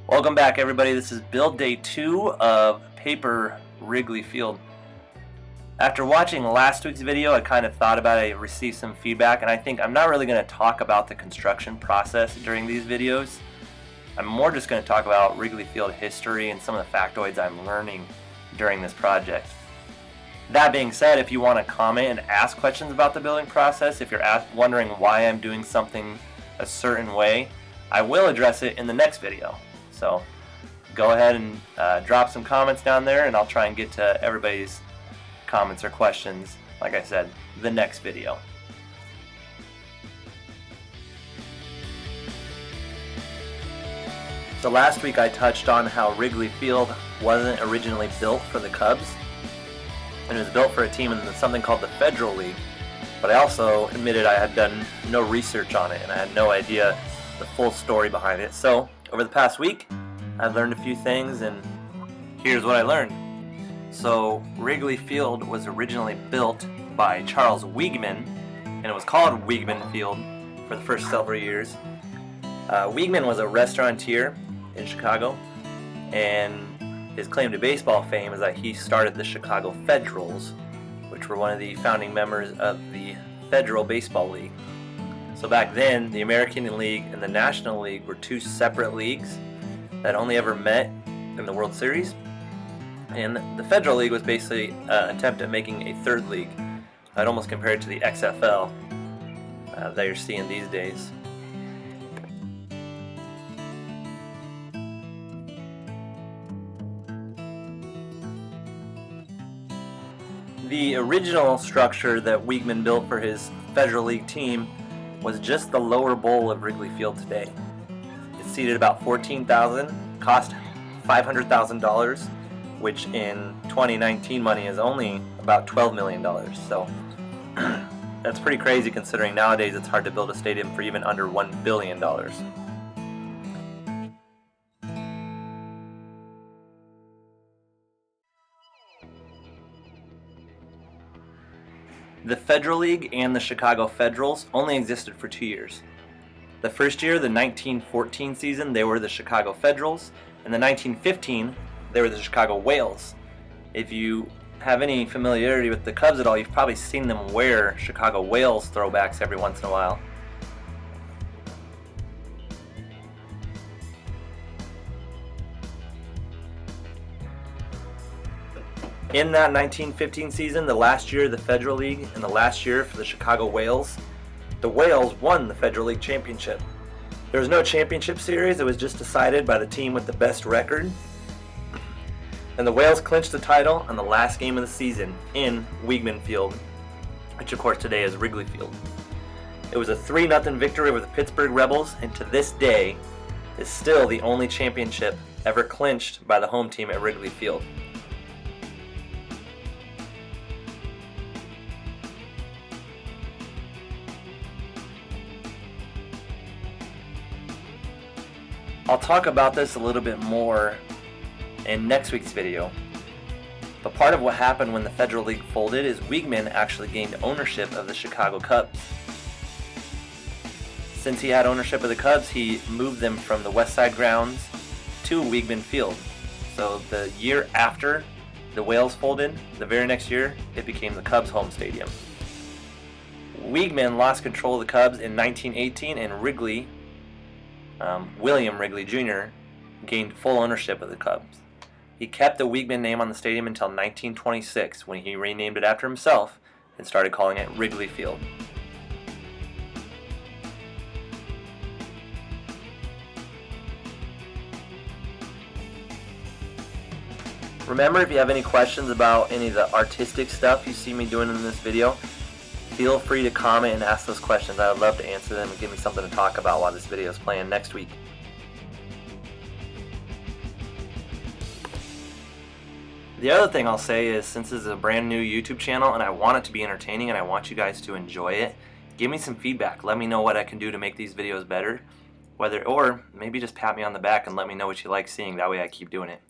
Welcome back, everybody. This is build day 2 of paper Wrigley Field. After watching last week's video, I kind of thought about it, I received some feedback, and I think I'm not really going to talk about the construction process during these videos. I'm more just going to talk about Wrigley Field history and some of the factoids I'm learning during this project. That being said, if you want to comment and ask questions about the building process, if you're wondering why I'm doing something a certain way, I will address it in the next video. So go ahead and drop some comments down there, and I'll try and get to everybody's comments or questions, like I said, the next video. So last week I touched on how Wrigley Field wasn't originally built for the Cubs, and it was built for a team in something called the Federal League, but I also admitted I had done no research on it and I had no idea the full story behind it. So over the past week, I've learned a few things, and here's what I learned. So Wrigley Field was originally built by Charles Weigman, and it was called Weigman Field for the first several years. Weigman was a restaurateur in Chicago, and his claim to baseball fame is that he started the Chicago Federals, which were one of the founding members of the Federal Baseball League. So back then, the American League and the National League were two separate leagues that only ever met in the World Series. And the Federal League was basically an attempt at making a third league. I'd almost compare it to the XFL that you're seeing these days. The original structure that Weigman built for his Federal League team was just the lower bowl of Wrigley Field today. It seated about 14,000, cost $500,000, which in 2019 money is only about $12 million. So that's pretty crazy considering nowadays it's hard to build a stadium for even under $1 billion. The Federal League and the Chicago Federals only existed for 2 years. The first year, the 1914 season, they were the Chicago Federals. In the 1915, they were the Chicago Whales. If you have any familiarity with the Cubs at all, you've probably seen them wear Chicago Whales throwbacks every once in a while. In that 1915 season, the last year of the Federal League and the last year for the Chicago Whales, the Whales won the Federal League championship. There was no championship series, it was just decided by the team with the best record. And the Whales clinched the title on the last game of the season in Weigman Field, which of course today is Wrigley Field. It was a 3-0 victory over the Pittsburgh Rebels, and to this day is still the only championship ever clinched by the home team at Wrigley Field. I'll talk about this a little bit more in next week's video, but part of what happened when the Federal League folded is Weigman actually gained ownership of the Chicago Cubs. Since he had ownership of the Cubs, he moved them from the West Side grounds to Weigman Field. So the year after the Whales folded, the very next year, it became the Cubs' home stadium. Weigman lost control of the Cubs in 1918, and William Wrigley Jr. gained full ownership of the Cubs. He kept the Weigman name on the stadium until 1926, when he renamed it after himself and started calling it Wrigley Field. Remember, if you have any questions about any of the artistic stuff you see me doing in this video, feel free to comment and ask those questions. I would love to answer them and give me something to talk about while this video is playing next week. The other thing I'll say is, since this is a brand new YouTube channel and I want it to be entertaining and I want you guys to enjoy it, give me some feedback. Let me know what I can do to make these videos better, or maybe just pat me on the back and let me know what you like seeing. That way I keep doing it.